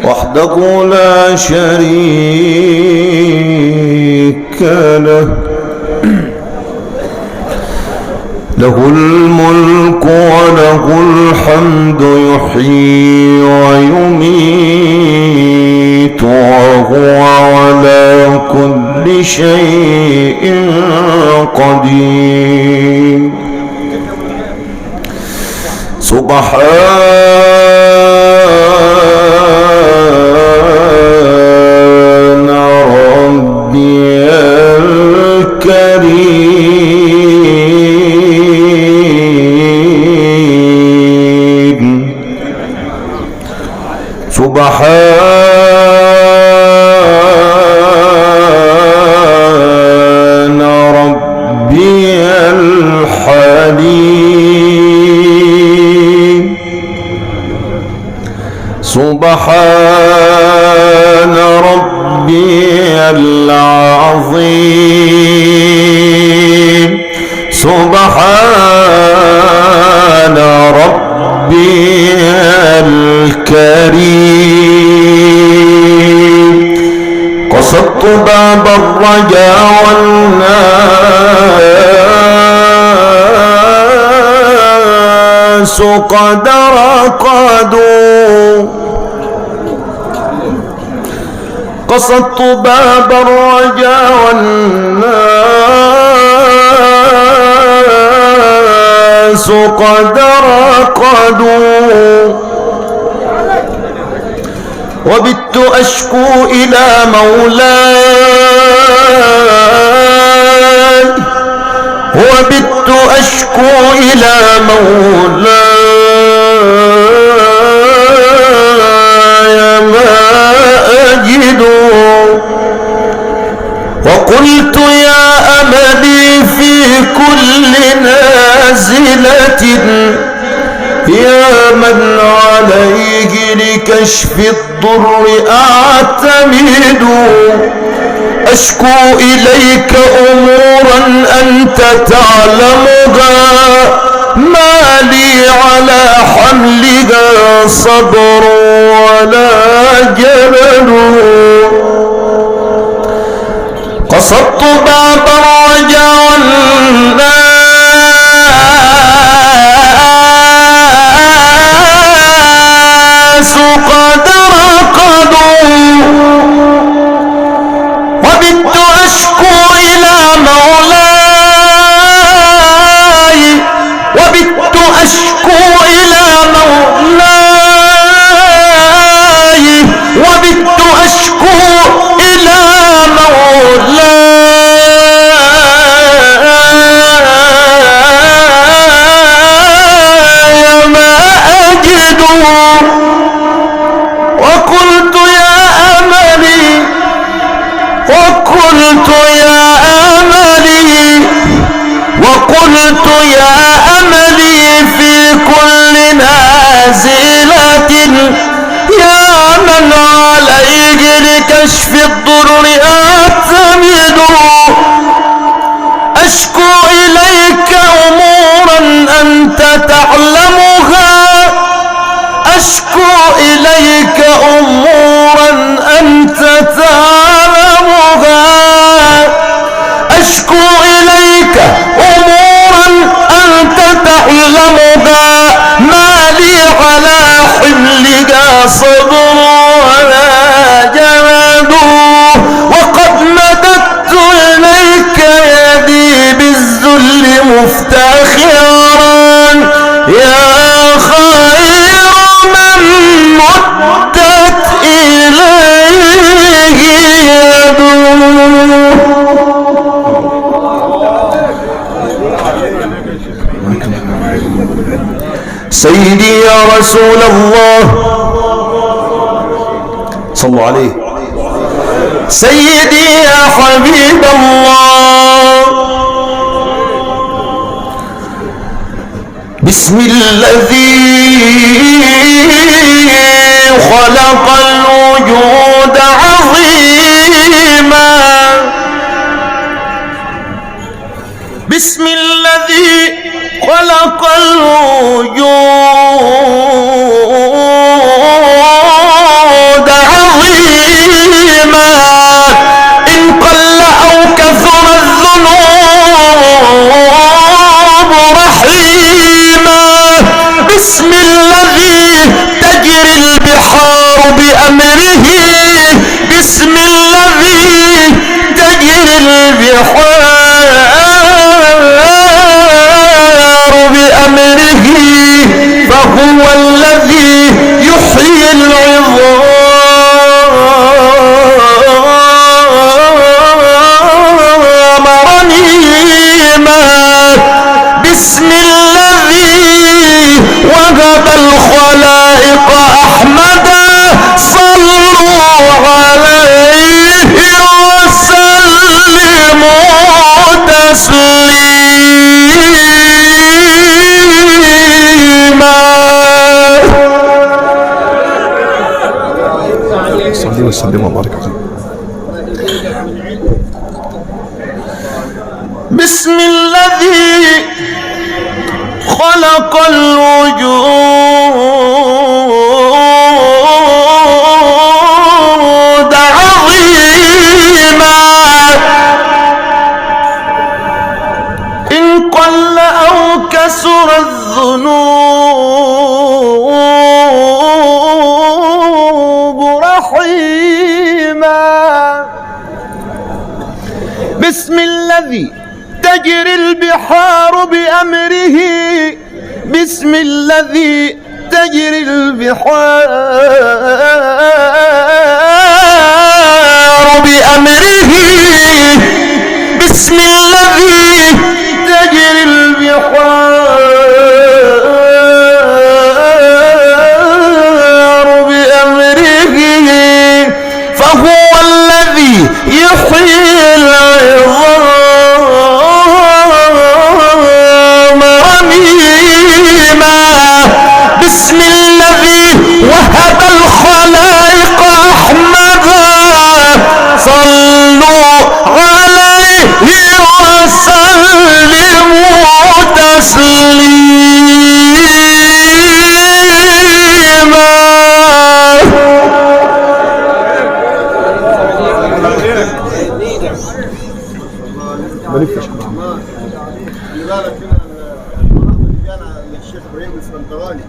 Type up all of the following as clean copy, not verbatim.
وحده لا شريك له له الملك وله الحمد يحيي ويميت وهو على كل شيء قدير سبحان ربي الكريم سبحان ربي الحليم سبحان ربي العظيم سبحان ربي الكريم قصدت باب الرجاء والناس قد رقدوا قصدت باب الرجاء والناس قد رقدوا وبت أشكو إلى مولاي وبت أشكو إلى مولاي ما أجد وقلت يا أملي في كل نازلة يا من عليه لكشف الضر أعتمد أشكو إليك أمورا أنت تعلمها ما لي على حملها صبر ولا جبل قصدت باب الرجاء والناس قد رقدوا وبت أشكو إلى مولاي وبت أشكو إلى مولاي وبت أشكو إلى مولاي ما أجد وقلت يا أملي وقلت يا أملي في كل نازلة يا من عليه لكشف الضر أعتمد أشكو إليك أمورا أنت تعلمها أشكو إليك أمورا أنت تعلمها أشكو إليك أمورا أنت تعلمها ما لي على حملها صبر ولا جمد وقد مددت إليك يدي بالذل مفتخرا يا خير من مدت إليه يده سيدي يا رسول الله صلى الله عليه سيدي يا حبيب الله بسم الذي خلق الوجود عظيما بسم الذي خلق الوجود صلي وسلم وبارك عليه. بسم الذي خلق الوجود عظيما إن قل أو كسر الذنوب رحيما. بسم الذي تجري البحار بأمره، بسم الذي تجري البحار بأمره، بسم الذي تجري البحار بأمره، فهو الذي يحيي العظام رميما. بسم الذي وهب الخلائق أحمدا، صلوا عليه وسلموا تسليما. الشيخ ابراهيم الاسكندراني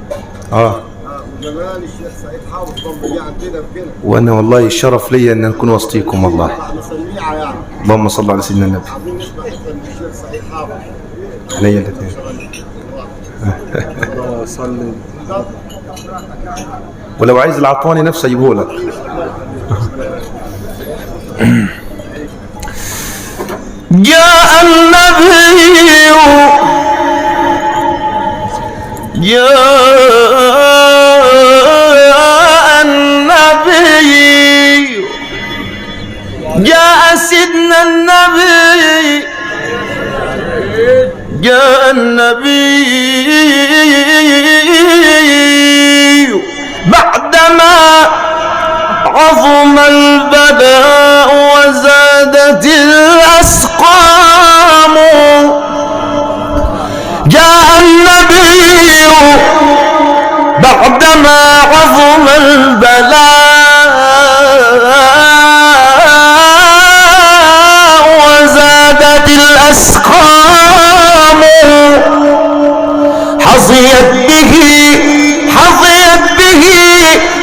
وزمان الشيخ سعيد حافظ ضم لي عندنا بكده، وانا والله الشرف لي ان نكون وسطيكم والله. مسميعه يعني. اللهم صل على سيدنا النبي. عايزين نسمع حته من الشيخ سعيد حافظ. عليا الاثنين. صلي. ولو عايز العطواني نفسه اجيبه لك. جاء النبي جاء سيدنا النبي، جاء النبي بعدما عظم البلاء وزادت الأسقام. جاء النبي بعدما عظم البلاء وزادت الأسقام، حظيت به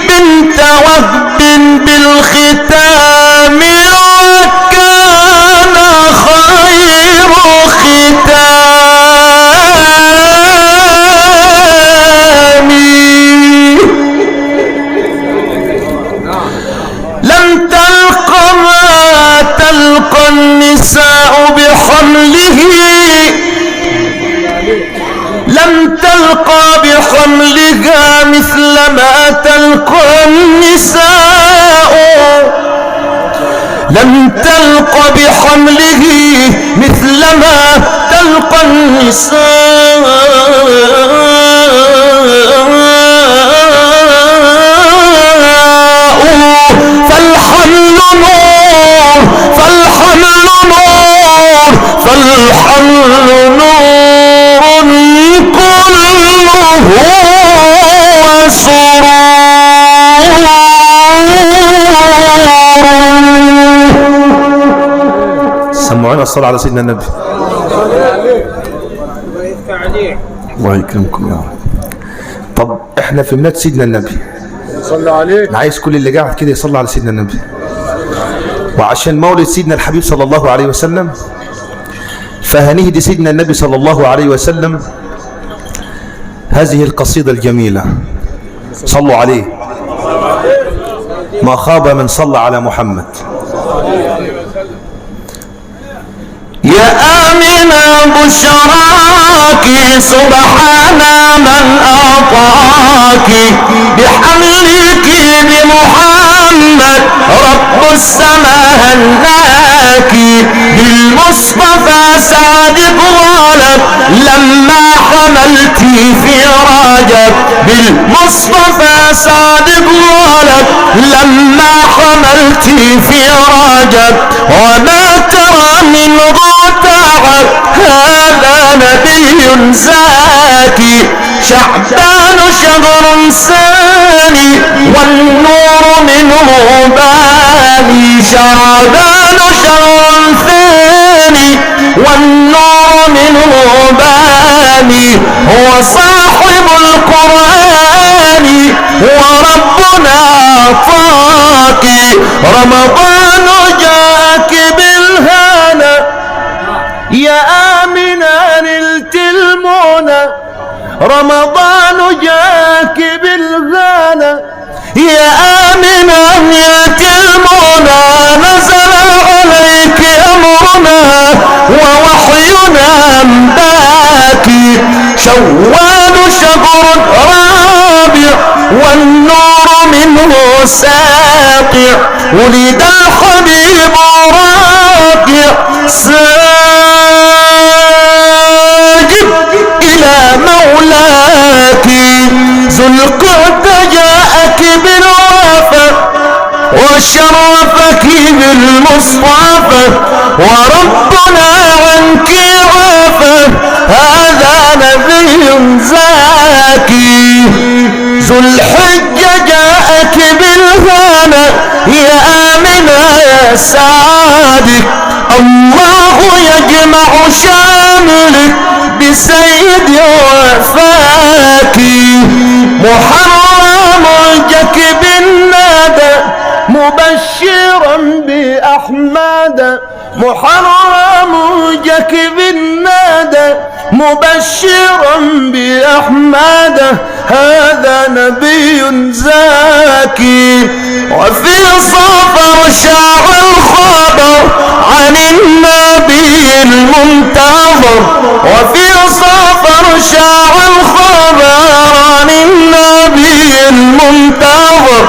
بنت وهب بالختام، وكان خير ختام. لم تلق ما تلقى النساء بحمله، لم تلقى بحملها مثل ما تلقى النساء، لم تلقى بحمله مثل ما تلقى النساء، فالحمل نور، فالحمل نور، فالحمل نور كله وسرور. سمعونا الصلاة على سيدنا النبي. الله يكرمكم يا رب. طب احنا في ميلاد سيدنا النبي، صلى عليه. انا عايز كل اللي قاعد كده يصلي على سيدنا النبي، وعشان مولد سيدنا الحبيب صلى الله عليه وسلم فهنهدي سيدنا النبي صلى الله عليه وسلم هذه القصيدة الجميلة. صلوا عليه. ما خاب من صلى على محمد. يا آمنة بشراك سبحان من أعطاك بحملك بمحمد رب السماء هناك. زاكي بالمصطفى صادق غالب لما حملتي في رجب بالمصطفى صادق غالب لما حملتي في رجب وما ترى من تعب هذا نبي زاكي شعبان شهر ثاني والنور منه باني شعبان شهر ثاني والنور منه باني هو صاحب القرآن وربنا طاقي رمضان جاك بالهنا يا آمنا نلت المنى رمضان جاك بالغنى يا آمنا نلت المنى نزل عليك أمرنا ووحينا باكي شوال شهر رابع والنور منه ساقع ولد الحبيب راكع إلى مولاك ذو القعد جاءك بالوفا وشرفك بالمصطفى وربنا عنك عافى هذا نبي زاكي ذو الحجة جاءك بالهنا يا آمنة يا سعادك الله يجمع شاملك بسيد وفاك محرم جك بالنادى مبشرا بأحمد محرم جك بالنادى مبشرا بأحمد هذا نبي زاكي وفي صفر شاع الخبر عن النبي المنتظر وفي صفر شاع الخبر عن النبي المنتظر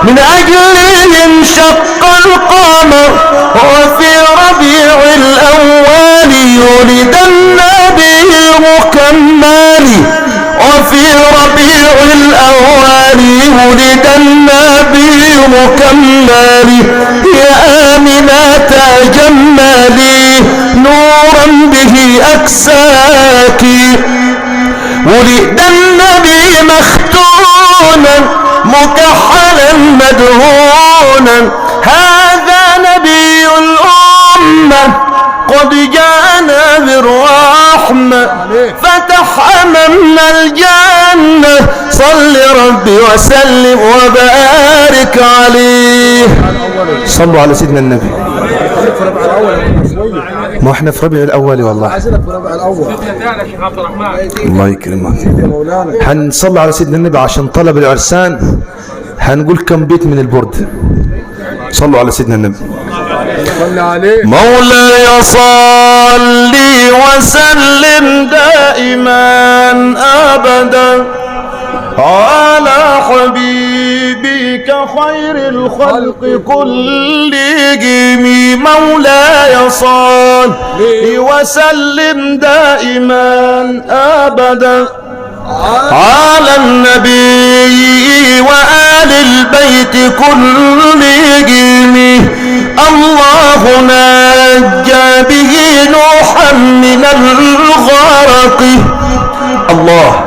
من أجله انشق القمر وفي ربيع الأول يولد النبي مكمل وفي ربيع الأول ولد النبي مكمل يا آمنة تجملي نورا به أكساك ولد النبي مختونا مكحلا مدهونا هذا نبي الأمة قد جاءنا بالرحمة فتح أمامنا الجنة صل ربي وسلم وبارك عليه صلوا على سيدنا النبي. ما احنا في ربيع الأول والله عايزينك في ربيع الأول الله يكرمك. هنصلي على سيدنا النبي عشان طلب العرسان هنقول كم بيت من البرد. صلوا على سيدنا النبي. مولاي صلي وسلم دائما أبدا على حبيبك خير الخلق كلهم مولاي صلي وسلم دائما أبدا على النبي وآل البيت كلهم الله نجى به نوحا من الغرق الله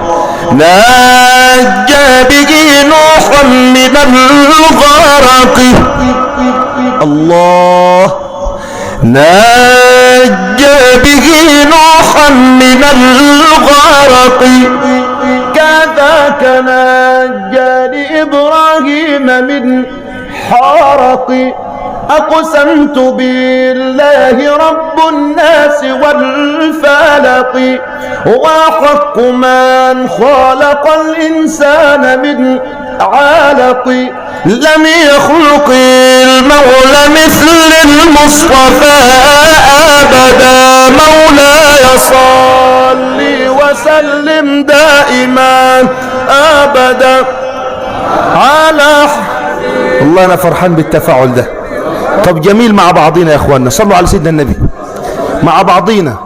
نجى به نوحا من الغرق الله نجى به نوحا من الغرق كذاك نجى لإبراهيم من حرق أقسمت بالله رب الناس والفلق وحق من خلق الإنسان من علق لم يخلق المولى مثل المصطفى أبدا مولاي صلي وسلم دائما أبدا على والله أنا فرحان بالتفاعل ده. طب جميل، مع بعضينا يا اخواننا صلوا على سيدنا النبي مع بعضينا.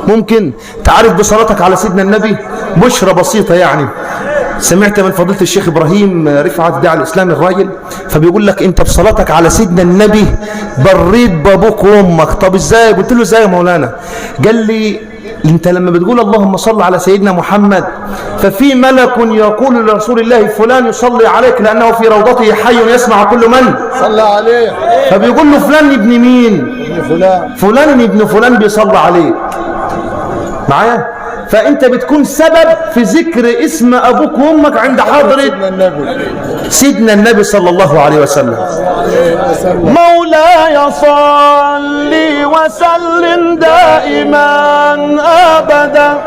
ممكن تعرف بصلاتك على سيدنا النبي بشرة بسيطة يعني. سمعت من فضيلة الشيخ إبراهيم رفعت داعي الإسلام الراجل، فبيقول لك أنت بصلاتك على سيدنا النبي بريت بابوك وأمك. طب إزاي؟ قلت له إزاي يا مولانا؟ قال لي أنت لما بتقول اللهم صل على سيدنا محمد ففي ملك يقول لرسول الله فلان يصلي عليك لأنه في روضته حي يسمع كل من صلى عليه. فبيقول له فلان ابن مين؟ فلان ابن فلان بيصلي عليك معايا. فأنت بتكون سبب في ذكر اسم أبوك وأمك عند حضرة سيدنا النبي صلى الله عليه وسلم. مولاي صل وسلم دائما أبدا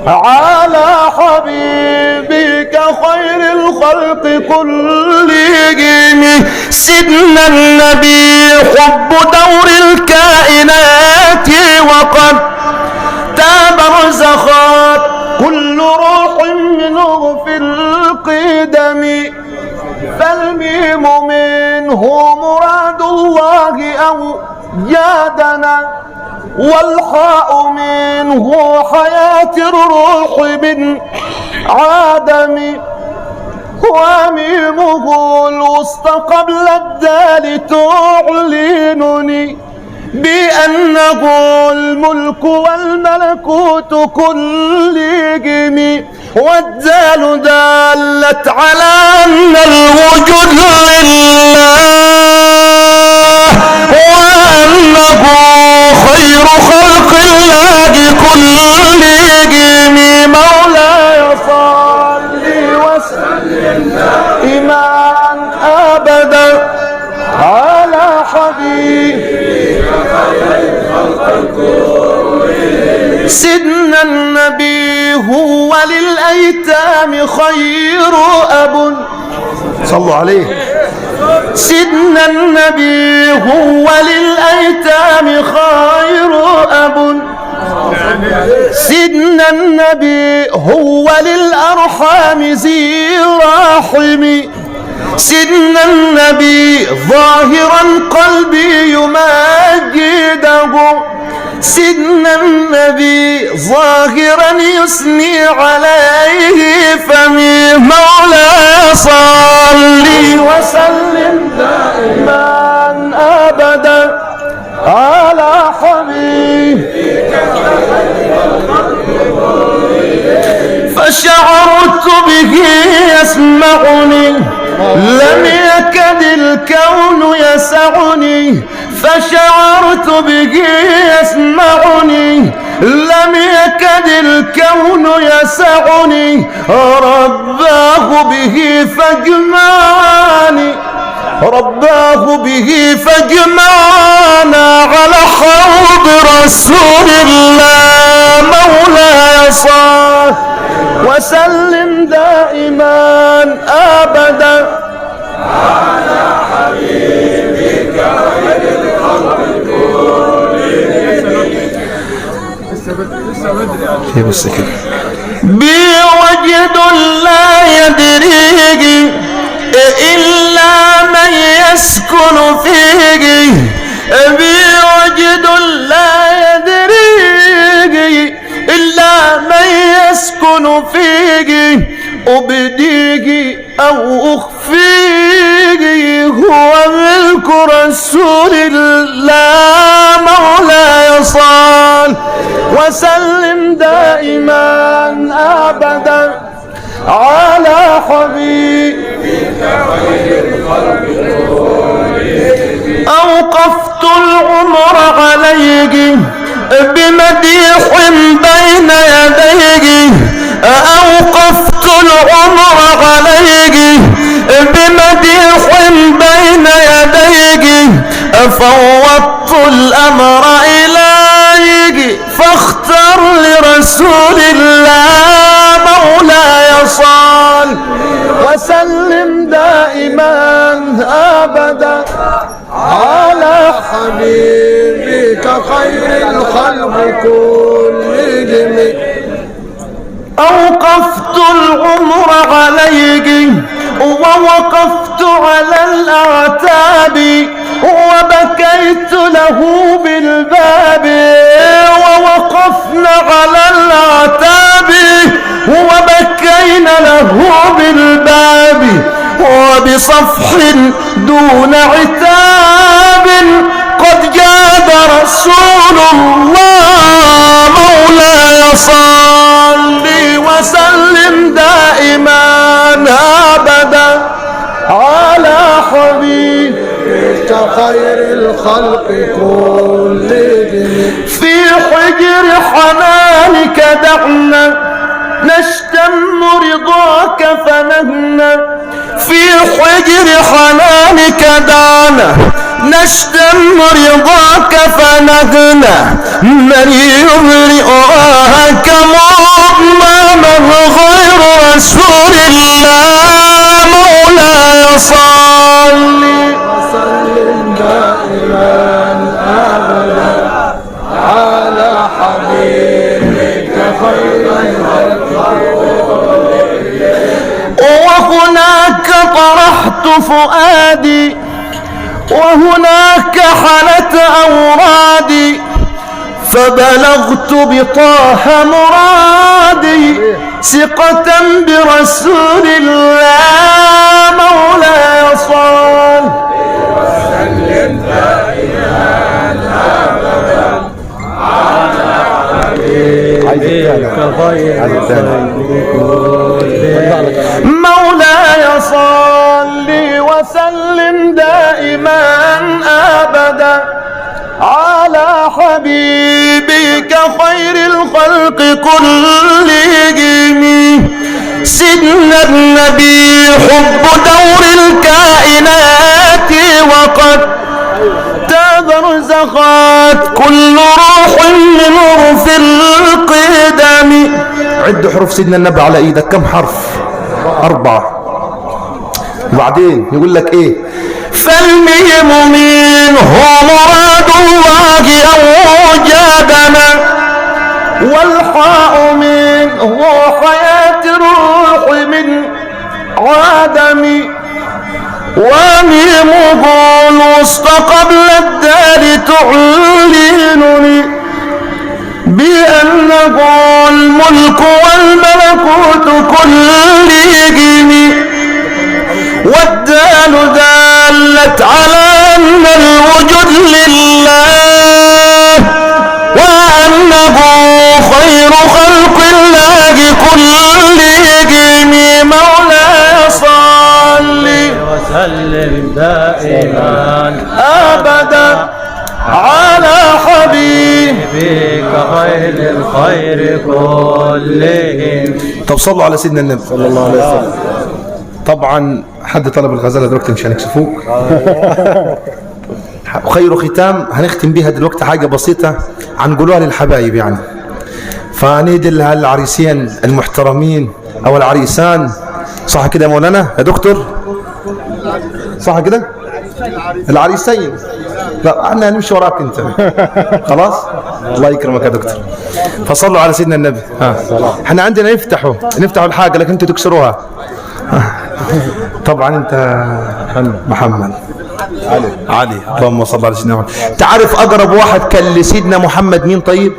على حبيبك خير الخلق كلهم. سيدنا النبي حب دور الكائنات وقد برزخات كل روح منه في القدم. فالميم منه مراد الله أوجادنا والحاء منه حياة الروح من عدم. وميمه الوسطى قبل الدال تعلنني بأنه الملك والملكوت كلهم. والدال دالت على أن الوجود لله وأنه خير خلق الله كلهم. مولاي صل وسلم دائما أبدا على حبيبك سيدنا النبي هو للأيتام خير أب. صلوا عليه. سيدنا النبي هو للأيتام خير أب. سيدنا النبي هو للأرحام ذي رحم. سيدنا النبي ظاهرا قلبي يمجده. سيدنا النبي ظاهرا يثني عليه فمي. مولاي صل وسلم دائما أبدا على حبيبك فشعرت به يسمعني لم يكد الكون يسعني. فشعرت به يسمعني لم يكد الكون يسعني. رباه به فاجمعني رباه به فاجمعنا على حوض رسول الله. مولاي صل وسلم دائما أبدا على حبيبك خير الخلق كلهم. بس كده بوجد لا يدريه إلا من يسكن فيه. بوجد لا يدريه إلا من يسكن فيه. أبديه أو أخفيه هو ملك رسول الله. مولاي صل وسلم دائما أبدا على حبيبك خير الخلق كلهم. أوقفت العمر عليك بمديح بين يديك. أوقفت العمر عليك بمديح بين يديك. فوضت الأمر إليك فاختر لرسول الله. مولاي صل وسلم دائما أبدا على حبيبك خير الخلق كلهم. أوقفت العمر عليك ووقفت على الأعتاب وبكيت وبصفح دون عتاب قد جاد رسول الله مولاي صل وسلم دائما أبدا على حبيبك خير الخلق كلهم. في حجر حنانك دعنا نشتم رضاك فنهنا في حجر حنانك دعنا نشتم رضاك فنهنا من يبرئك مؤمنا غير رسول الله مولاي صل وسلم دائما أبدا على حبيبك خير الخلق. وهناك طرحت فؤادي وهناك حلت أورادي فبلغت بطه مرادي ثقة برسول الله مولاي صل وسلم دائما أبدا على حبيبك خير الخلق مولاي صل وسلم دائما أبدا على حبيبك خير الخلق كلهم. سيدنا النبي حب دور الكائنات وقد تبرزخت كل روح منه في القدم. عد حروف سيدنا النبي على ايدك كم حرف؟ 4. وبعدين يقول لك ايه؟ فالميم منه مراد الله أوجدنا والحاء منه حياة الروح من عدم وميمه الوسطى قبل الدار تعلنني بأنه الملك والملكوت كلهم. والدال دالت على أن الوجود لله وأنه خير خلق الله كلهم. مولاي صل وسلم دائما أبدا على حبيبك بك خير الخير كلهم. طب صلوا على سيدنا النبي صلى الله عليه وسلم. طبعا حد طلب الغزاله دلوقتي مش هنكسفوك. وخير ختام هنختم بيها دلوقتي حاجه بسيطه هنقولوها للحبايب يعني. فندي العريسين المحترمين او العريسان، صح كده يا مولانا يا دكتور؟ صح كده؟ العريسين. لا احنا هنمشي وراك انت. خلاص؟ الله يكرمك يا دكتور. فصلوا على سيدنا النبي. احنا عندنا نفتحوا الحاجه لكن انتوا تكسروها. طبعا انت محمد علي اللهم صل على سيدنا محمد. تعرف اقرب واحد كان لسيدنا محمد مين؟ طيب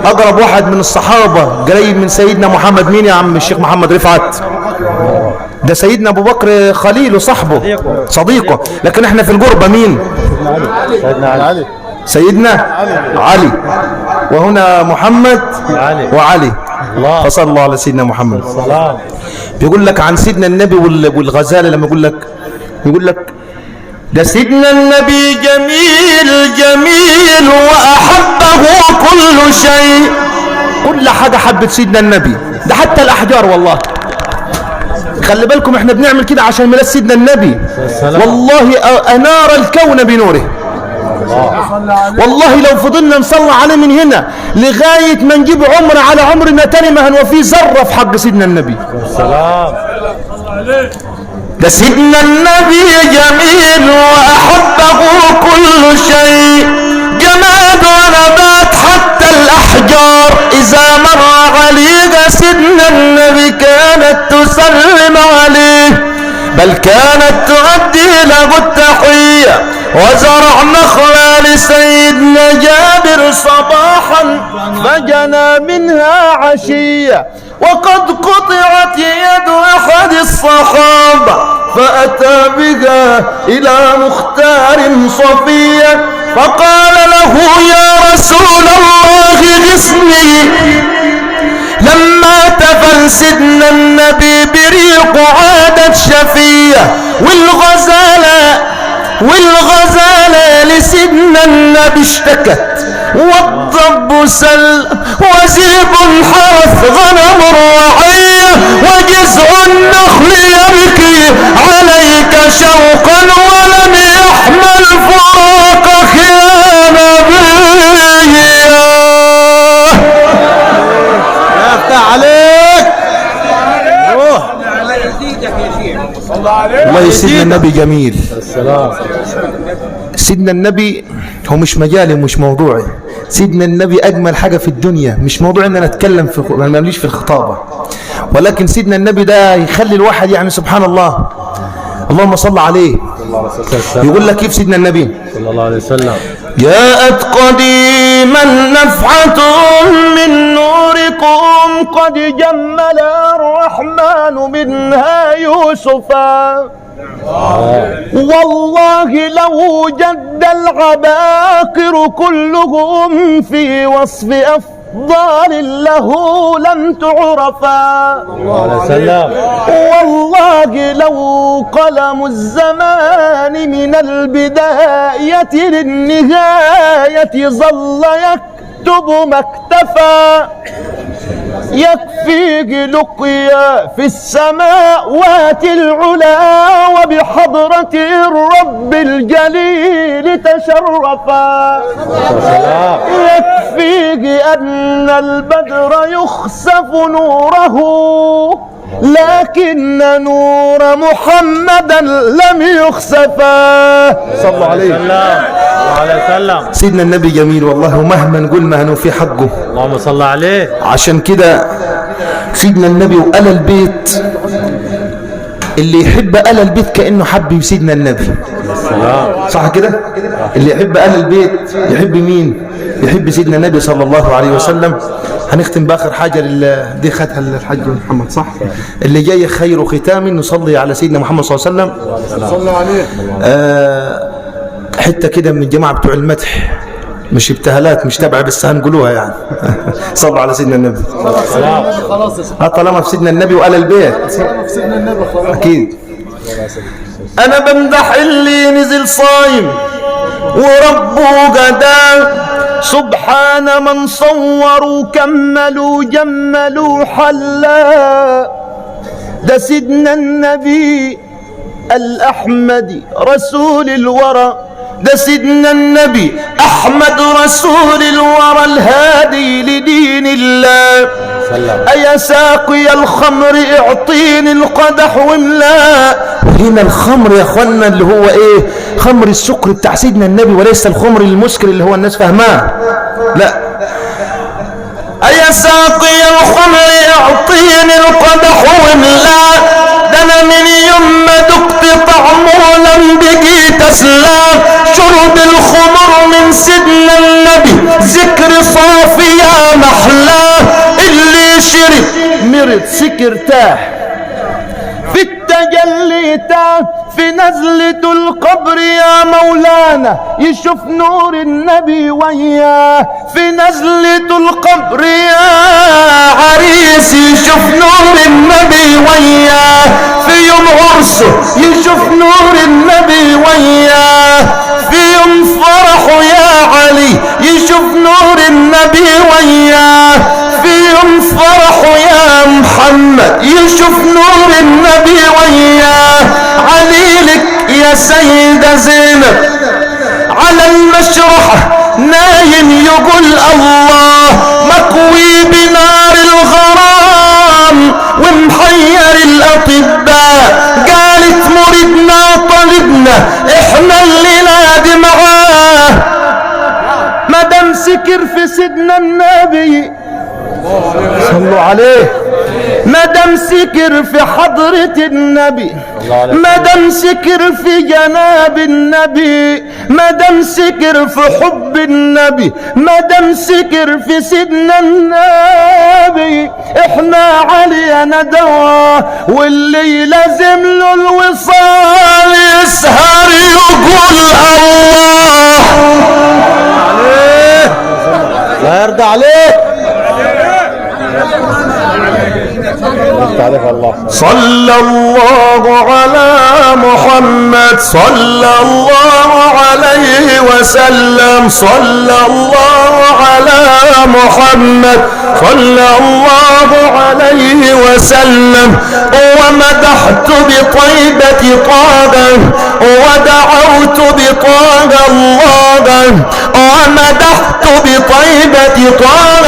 اقرب واحد من الصحابه قريب من سيدنا محمد مين يا عم الشيخ محمد رفعت؟ ده سيدنا ابو بكر خليله صاحبه صديقه. لكن احنا في القربه مين؟ سيدنا علي. وهنا محمد وعلي. فصلى الله على سيدنا محمد. بيقول لك عن سيدنا النبي والغزاله لما يقول لك ده سيدنا النبي جميل وأحبه كل شيء. كل حاجه حبت سيدنا النبي، ده حتى الاحجار. والله خلي بالكم احنا بنعمل كده عشان ميلاد سيدنا النبي. والله انار الكون بنوره. والله لو فضلنا نصلي عليه من هنا لغايه ما نجيب عمر على عمرنا تاني ما هنوفيه ذره في حق سيدنا النبي. ده سيدنا النبي جميل وأحبه كل شيء، جماد ونبات حتى الأحجار إذا مر عليه سيدنا النبي كانت تسلم عليه، بل كانت تؤدي له التحية. وزرع نخلة لسيدنا جابر صباحا فجنى منها عشية، وقد قطعت يد أحد الصحابة فأتى بها إلى مختار صفية فقال له يا رسول الله غثني. لما تفل سيدنا النبي بريق عادت شفية والغزالة لسيدنا النبي اشتكت والضب سل وزيب حرث غنم الرعية وجزء النخل يبكي عليك شوقا ولم يحمل فراقك يا نبي. يفتح عليك والله سيدنا النبي جميل. السلام. سيدنا النبي هو مش مجالي ومش موضوعي. سيدنا النبي أجمل حاجة في الدنيا. مش موضوع أن أنا أتكلم في ماليش في الخطابة، ولكن سيدنا النبي ده يخلي الواحد يعني سبحان الله. اللهم صل عليه. يقول لك كيف سيدنا النبي صلى الله عليه وسلم جاءت قديما نفحة من نوركم قد جمل الرحمن منها يوسفا والله لو جد العباقر كلهم في وصف أفضال له لم تعرفا. والله لو قلم الزمان من البداية للنهاية ظل يكتب ما اكتفى يكفيك لقيا في السماوات العلا وبحضرة الرب الجليل تشرفا. يكفيك أن البدر يخسف نوره لكن نور محمدا لم يخسفا. صلوا عليه. سيدنا النبي جميل والله، ومهما نقول ما هنوفي حقه. اللهم صل عليه. عشان كده سيدنا النبي وآل البيت، اللي يحب آل البيت كأنه حب سيدنا النبي. صح كده؟ اللي يحب آل البيت يحب مين؟ يحب سيدنا النبي صلى الله عليه وسلم. هنختم بآخر حاجة دي خدها الحاج محمد صح؟ اللي جاي خير ختام نصلي على سيدنا محمد صلى الله عليه وسلم. صلى عليه. حتة كده من الجماعة بتوع المدح، مش ابتهالات، مش تبع بس هنقولوها يعني. صلوا على سيدنا النبي. خلاص طالما في سيدنا النبي وآل البيت في سيدنا النبي خلاص. أكيد. أنا بمدح اللي نزل صايم وربه قدام سبحان من صوروا كملوا جملوا حلا. ده سيدنا النبي الأحمدي رسول الورى، ده سيدنا النبي أحمد رسول الورى الهادي لدين الله. أيا ساقي الخمر اعطيني القدح واملاء. وهنا الخمر يا اخوانا اللي هو ايه؟ خمر السكر بتاع سيدنا النبي، وليس الخمر المسكر اللي هو الناس فاهماه. لا، أيا ساقي الخمر اعطيني القدح واملاء. ده انا من يوم ما دقت طعمه لم بقيت اسلام. شرب الخمر من سيدنا النبي ذكر صافي يا محلاه. اللي شرب مرض سكر تاح في التجلي تاه في نزلة القبر يا مولانا يشوف نور النبي وياه. في نزلة القبر يا عريس يشوف نور النبي وياه. في يوم عرسه يشوف نور النبي وياه. في يوم فرحه يا علي يشوف نور النبي وياه. في يوم فرحه يا محمد يشوف نور النبي وياه. علي لك يا سيدة زينب على المشرحة نايم يقول الله مكوي بنار الغرام ومحير الأطباء. قالت مريدنا طلبنا احنا اللي نادي معاه. مدام سكر في سيدنا النبي صلوا عليه. مدام سكر في حضرة النبي، مدام سكر في جناب النبي، مدام سكر في حب النبي، مدام سكر في سيدنا النبي، احنا علينا دوا، واللي لازم له الوصال يسهر يقول الله عليه. لا يرضى عليك. صلى الله على محمد، صلى الله عليه وسلم، صلى الله على محمد، صلى الله عليه وسلم. ومدحت بطيبة طه ودعوت بطه الله، ومدحت بطيبة طه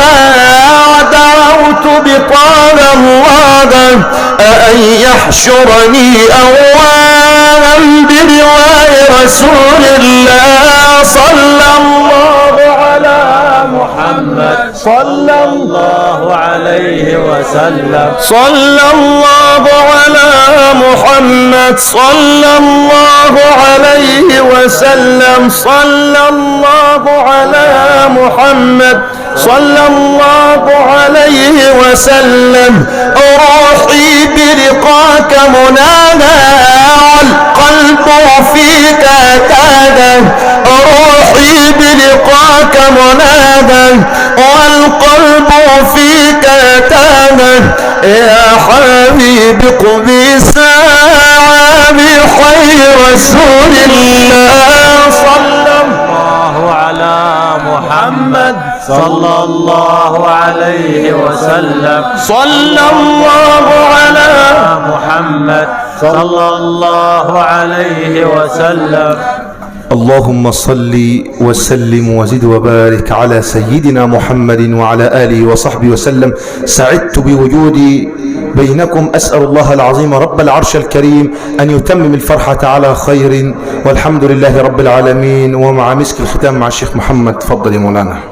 ودعوت بطه الله، أن يحشرني أولا برواية رسول الله. صلى الله على محمد، صلى الله عليه وسلم. صلى الله على محمد، صلى الله عليه وسلم. صلى الله على محمد، صلى الله عليه وسلم. روحي بلقاك مناها، القلب فيك تادا، روحي بلقاك منادا، والقلب فيك تادا. يا حبيبي قضي ساعة بخير رسول الله. صلى الله على محمد، صلى الله عليه وسلم. صلى الله على محمد، صلى الله عليه وسلم. اللهم صل وسلم وزد وبارك على سيدنا محمد وعلى آله وصحبه وسلم. سعدت بوجودي بينكم، أسأل الله العظيم رب العرش الكريم أن يتمم الفرحة على خير، والحمد لله رب العالمين. ومع مسك الختام مع الشيخ محمد. تفضل يا مولانا.